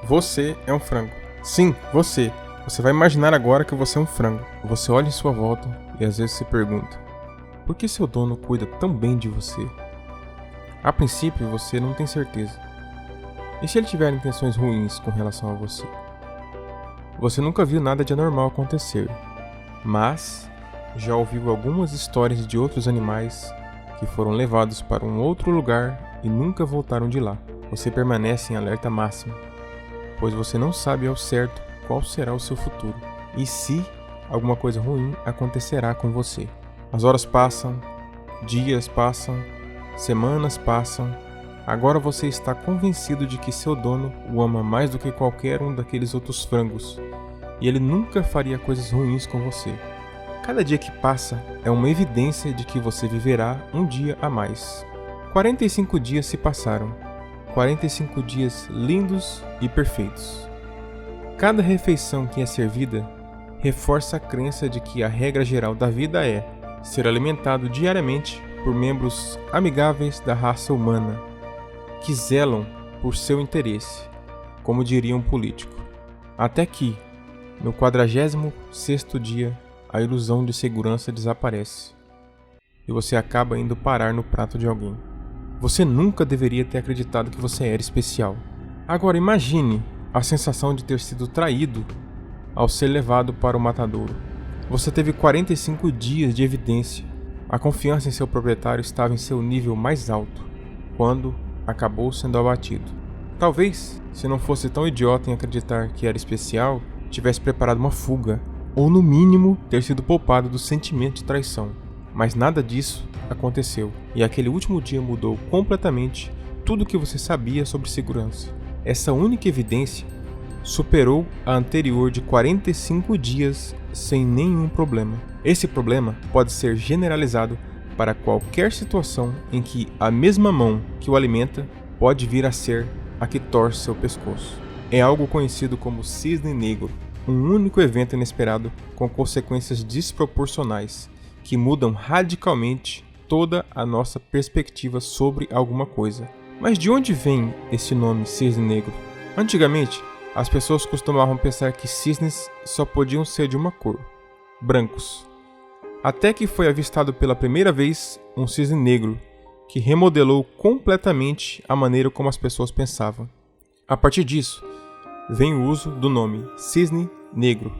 Você é um frango. Sim, você. Você vai imaginar agora que você é um frango. Você olha em sua volta e às vezes se pergunta: por que seu dono cuida tão bem de você? A princípio você não tem certeza. E se ele tiver intenções ruins com relação a você? Você nunca viu nada de anormal acontecer, mas já ouviu algumas histórias de outros animais que foram levados para um outro lugar e nunca voltaram de lá. Você permanece em alerta máximo, pois você não sabe ao certo qual será o seu futuro e se alguma coisa ruim acontecerá com você. As horas passam, dias passam, semanas passam. Agora você está convencido de que seu dono o ama mais do que qualquer um daqueles outros frangos e ele nunca faria coisas ruins com você. Cada dia que passa é uma evidência de que você viverá um dia a mais. 45 dias se passaram. 45 dias lindos e perfeitos. Cada refeição que é servida reforça a crença de que a regra geral da vida é ser alimentado diariamente por membros amigáveis da raça humana, que zelam por seu interesse, como diria um político. Até que, no 46º dia, a ilusão de segurança desaparece e você acaba indo parar no prato de alguém. Você nunca deveria ter acreditado que você era especial. Agora imagine a sensação de ter sido traído ao ser levado para o matadouro. Você teve 45 dias de evidência. A confiança em seu proprietário estava em seu nível mais alto, quando acabou sendo abatido. Talvez, se não fosse tão idiota em acreditar que era especial, tivesse preparado uma fuga, ou no mínimo ter sido poupado do sentimento de traição. Mas nada disso aconteceu, e aquele último dia mudou completamente tudo o que você sabia sobre segurança. Essa única evidência superou a anterior de 45 dias sem nenhum problema. Esse problema pode ser generalizado para qualquer situação em que a mesma mão que o alimenta pode vir a ser a que torce seu pescoço. É algo conhecido como cisne negro, um único evento inesperado com consequências desproporcionais que mudam radicalmente toda a nossa perspectiva sobre alguma coisa. Mas de onde vem esse nome cisne negro? Antigamente, as pessoas costumavam pensar que cisnes só podiam ser de uma cor, brancos. Até que foi avistado pela primeira vez um cisne negro, que remodelou completamente a maneira como as pessoas pensavam. A partir disso, vem o uso do nome cisne negro,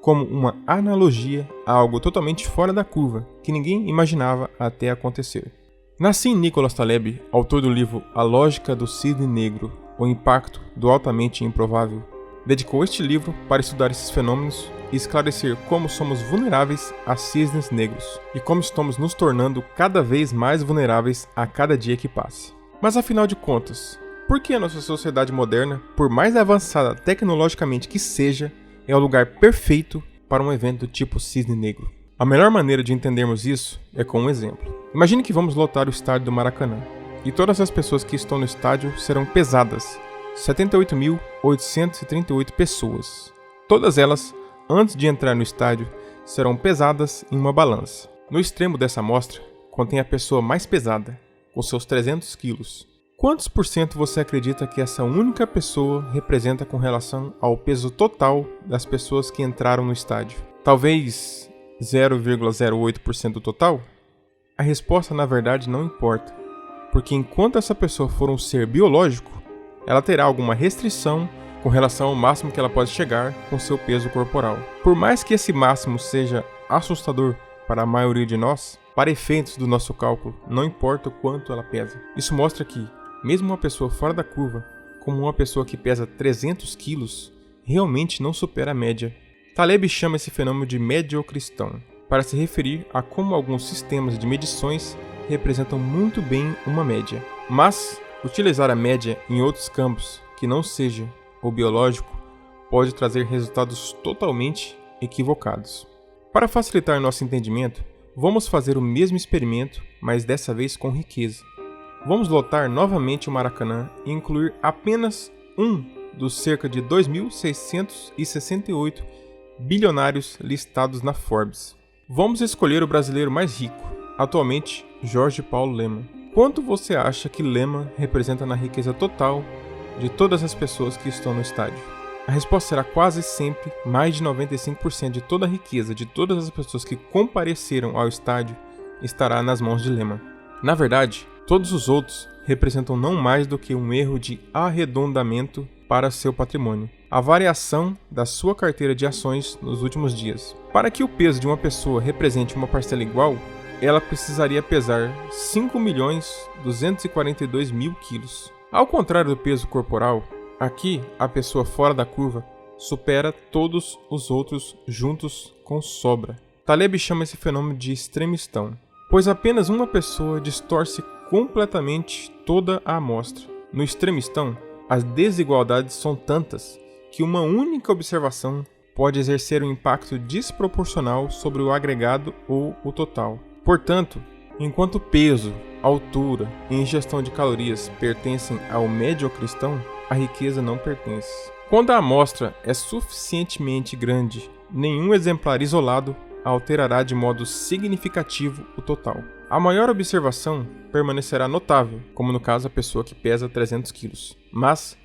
como uma analogia a algo totalmente fora da curva, que ninguém imaginava até acontecer. Nassim Nicholas Taleb, autor do livro A Lógica do Cisne Negro, O Impacto do Altamente Improvável, dedicou este livro para estudar esses fenômenos e esclarecer como somos vulneráveis a cisnes negros e como estamos nos tornando cada vez mais vulneráveis a cada dia que passa. Mas afinal de contas, por que a nossa sociedade moderna, por mais avançada tecnologicamente que seja, é o lugar perfeito para um evento do tipo cisne negro? A melhor maneira de entendermos isso é com um exemplo. Imagine que vamos lotar o estádio do Maracanã, e todas as pessoas que estão no estádio serão pesadas, 78.838 pessoas. Todas elas, antes de entrar no estádio, serão pesadas em uma balança. No extremo dessa amostra, contém a pessoa mais pesada, com seus 300 quilos. Quantos por cento você acredita que essa única pessoa representa com relação ao peso total das pessoas que entraram no estádio? Talvez 0,08% do total? A resposta na verdade não importa, porque enquanto essa pessoa for um ser biológico, ela terá alguma restrição com relação ao máximo que ela pode chegar com seu peso corporal. Por mais que esse máximo seja assustador para a maioria de nós, para efeitos do nosso cálculo, não importa o quanto ela pesa. Isso mostra que, mesmo uma pessoa fora da curva, como uma pessoa que pesa 300 quilos, realmente não supera a média. Taleb chama esse fenômeno de mediocristão, para se referir a como alguns sistemas de medições representam muito bem uma média. Mas, utilizar a média em outros campos, que não seja o biológico, pode trazer resultados totalmente equivocados. Para facilitar nosso entendimento, vamos fazer o mesmo experimento, mas dessa vez com riqueza. Vamos lotar novamente o Maracanã e incluir apenas um dos cerca de 2.668 bilionários listados na Forbes. Vamos escolher o brasileiro mais rico, atualmente Jorge Paulo Lemann. Quanto você acha que Lemann representa na riqueza total de todas as pessoas que estão no estádio? A resposta será quase sempre mais de 95% de toda a riqueza de todas as pessoas que compareceram ao estádio estará nas mãos de Lehman. Na verdade, todos os outros representam não mais do que um erro de arredondamento para seu patrimônio, a variação da sua carteira de ações nos últimos dias. Para que o peso de uma pessoa represente uma parcela igual, ela precisaria pesar 5.242.000 quilos. Ao contrário do peso corporal, aqui a pessoa fora da curva supera todos os outros juntos com sobra. Taleb chama esse fenômeno de extremistão, pois apenas uma pessoa distorce completamente toda a amostra. No extremistão, as desigualdades são tantas que uma única observação pode exercer um impacto desproporcional sobre o agregado ou o total. Portanto, enquanto peso, altura e ingestão de calorias pertencem ao médio-cristão, a riqueza não pertence. Quando a amostra é suficientemente grande, nenhum exemplar isolado alterará de modo significativo o total. A maior observação permanecerá notável, como no caso a pessoa que pesa 300 quilos, mas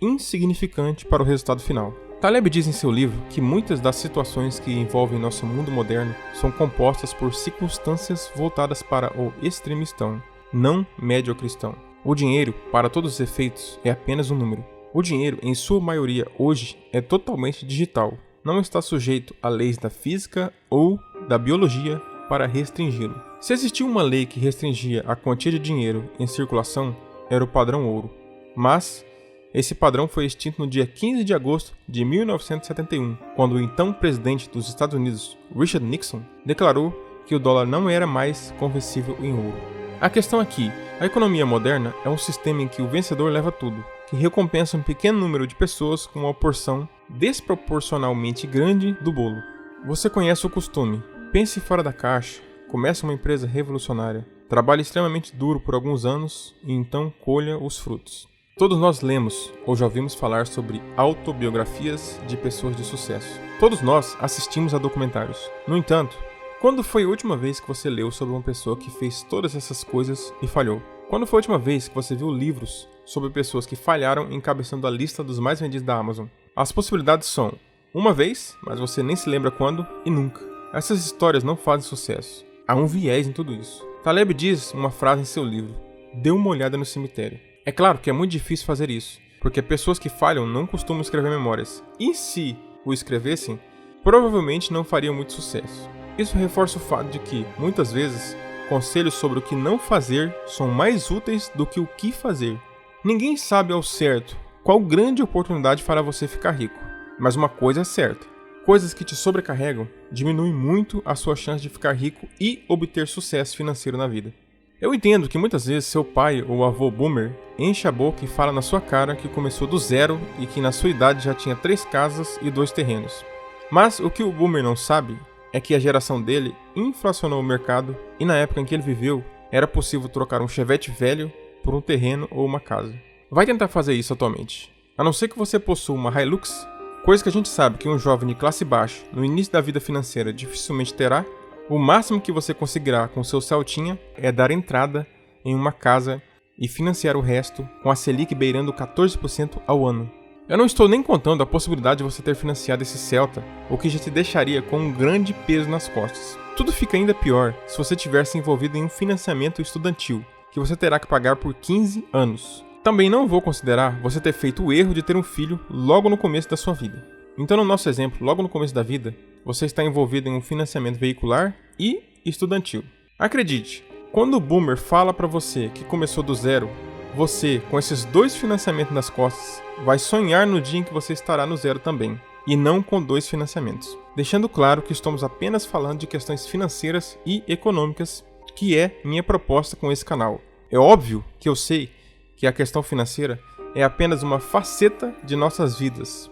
insignificante para o resultado final. Taleb diz em seu livro que muitas das situações que envolvem nosso mundo moderno são compostas por circunstâncias voltadas para o extremistão, não médio-cristão. O dinheiro, para todos os efeitos, é apenas um número. O dinheiro, em sua maioria hoje, é totalmente digital. Não está sujeito a leis da física ou da biologia para restringi-lo. Se existiu uma lei que restringia a quantia de dinheiro em circulação, era o padrão ouro. Mas esse padrão foi extinto no dia 15 de agosto de 1971, quando o então presidente dos Estados Unidos, Richard Nixon, declarou que o dólar não era mais conversível em ouro. A questão aqui, a economia moderna é um sistema em que o vencedor leva tudo, que recompensa um pequeno número de pessoas com uma porção desproporcionalmente grande do bolo. Você conhece o costume. Pense fora da caixa, comece uma empresa revolucionária, trabalhe extremamente duro por alguns anos e então colha os frutos. Todos nós lemos ou já ouvimos falar sobre autobiografias de pessoas de sucesso. Todos nós assistimos a documentários. No entanto, quando foi a última vez que você leu sobre uma pessoa que fez todas essas coisas e falhou? Quando foi a última vez que você viu livros sobre pessoas que falharam encabeçando a lista dos mais vendidos da Amazon? As possibilidades são uma vez, mas você nem se lembra quando, e nunca. Essas histórias não fazem sucesso. Há um viés em tudo isso. Taleb diz uma frase em seu livro: "Dê uma olhada no cemitério." É claro que é muito difícil fazer isso, porque pessoas que falham não costumam escrever memórias. E se o escrevessem, provavelmente não fariam muito sucesso. Isso reforça o fato de que, muitas vezes, conselhos sobre o que não fazer são mais úteis do que o que fazer. Ninguém sabe ao certo qual grande oportunidade fará você ficar rico, mas uma coisa é certa: coisas que te sobrecarregam diminuem muito a sua chance de ficar rico e obter sucesso financeiro na vida. Eu entendo que muitas vezes seu pai ou avô boomer enche a boca e fala na sua cara que começou do zero e que na sua idade já tinha 3 casas e 2 terrenos. Mas o que o boomer não sabe é que a geração dele inflacionou o mercado e na época em que ele viveu era possível trocar um Chevette velho por um terreno ou uma casa. Vai tentar fazer isso atualmente. A não ser que você possua uma Hilux, coisa que a gente sabe que um jovem de classe baixa no início da vida financeira dificilmente terá. O máximo que você conseguirá com seu Celtinha é dar entrada em uma casa e financiar o resto com a Selic beirando 14% ao ano. Eu não estou nem contando a possibilidade de você ter financiado esse Celta, o que já te deixaria com um grande peso nas costas. Tudo fica ainda pior se você tivesse envolvido em um financiamento estudantil, que você terá que pagar por 15 anos. Também não vou considerar você ter feito o erro de ter um filho logo no começo da sua vida. Então, no nosso exemplo, logo no começo da vida, você está envolvido em um financiamento veicular e estudantil. Acredite, quando o boomer fala para você que começou do zero, você, com esses 2 financiamentos nas costas, vai sonhar no dia em que você estará no zero também, e não com 2 financiamentos. Deixando claro que estamos apenas falando de questões financeiras e econômicas, que é minha proposta com esse canal. É óbvio que eu sei que a questão financeira é apenas uma faceta de nossas vidas.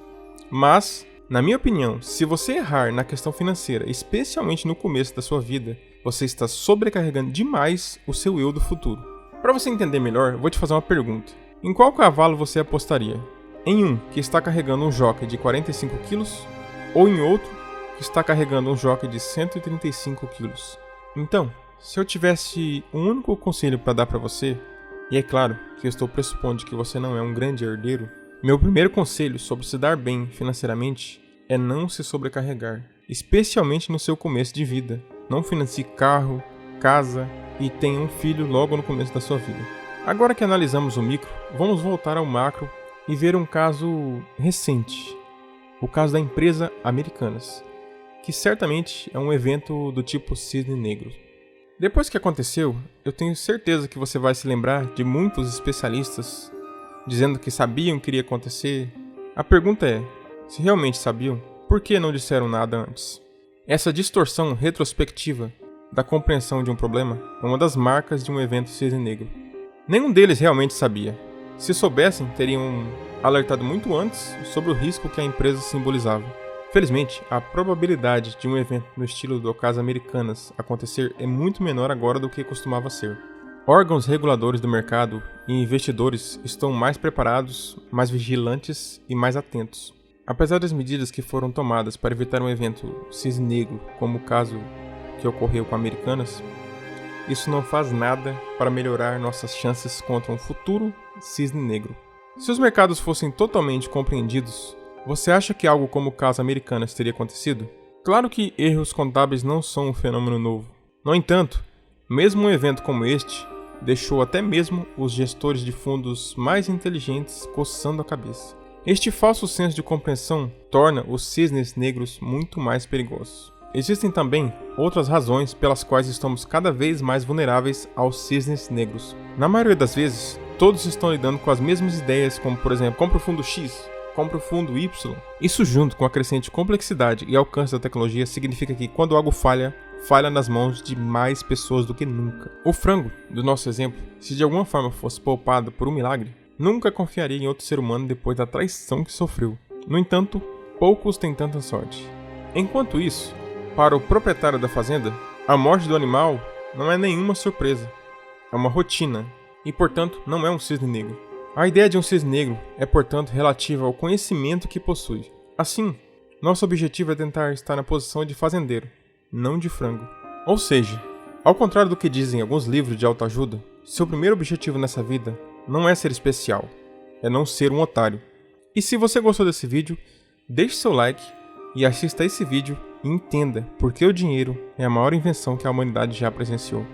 Mas, na minha opinião, se você errar na questão financeira, especialmente no começo da sua vida, você está sobrecarregando demais o seu eu do futuro. Para você entender melhor, eu vou te fazer uma pergunta. Em qual cavalo você apostaria? Em um que está carregando um jockey de 45 kg ou em outro que está carregando um jockey de 135 kg? Então, se eu tivesse um único conselho para dar para você, e é claro que eu estou pressupondo que você não é um grande herdeiro, meu primeiro conselho sobre se dar bem financeiramente é não se sobrecarregar, especialmente no seu começo de vida. Não financie carro, casa e tenha um filho logo no começo da sua vida. Agora que analisamos o micro, vamos voltar ao macro e ver um caso recente, o caso da empresa Americanas, que certamente é um evento do tipo cisne negro. Depois que aconteceu, eu tenho certeza que você vai se lembrar de muitos especialistas dizendo que sabiam que iria acontecer. A pergunta é, se realmente sabiam, por que não disseram nada antes? Essa distorção retrospectiva da compreensão de um problema é uma das marcas de um evento cisne negro. Nenhum deles realmente sabia. Se soubessem, teriam alertado muito antes sobre o risco que a empresa simbolizava. Felizmente, a probabilidade de um evento no estilo do caso Americanas acontecer é muito menor agora do que costumava ser. Órgãos reguladores do mercado e investidores estão mais preparados, mais vigilantes e mais atentos. Apesar das medidas que foram tomadas para evitar um evento cisne negro, como o caso que ocorreu com Americanas, isso não faz nada para melhorar nossas chances contra um futuro cisne negro. Se os mercados fossem totalmente compreendidos, você acha que algo como o caso Americanas teria acontecido? Claro que erros contábeis não são um fenômeno novo. No entanto, mesmo um evento como este deixou até mesmo os gestores de fundos mais inteligentes coçando a cabeça. Este falso senso de compreensão torna os cisnes negros muito mais perigosos. Existem também outras razões pelas quais estamos cada vez mais vulneráveis aos cisnes negros. Na maioria das vezes, todos estão lidando com as mesmas ideias, como por exemplo, compre o fundo X, compre o fundo Y. Isso junto com a crescente complexidade e alcance da tecnologia significa que quando algo falha nas mãos de mais pessoas do que nunca. O frango, do nosso exemplo, se de alguma forma fosse poupado por um milagre, nunca confiaria em outro ser humano depois da traição que sofreu. No entanto, poucos têm tanta sorte. Enquanto isso, para o proprietário da fazenda, a morte do animal não é nenhuma surpresa. É uma rotina e, portanto, não é um cisne negro. A ideia de um cisne negro é, portanto, relativa ao conhecimento que possui. Assim, nosso objetivo é tentar estar na posição de fazendeiro, não de frango. Ou seja, ao contrário do que dizem alguns livros de autoajuda, seu primeiro objetivo nessa vida não é ser especial, é não ser um otário. E se você gostou desse vídeo, deixe seu like e assista a esse vídeo e entenda por que o dinheiro é a maior invenção que a humanidade já presenciou.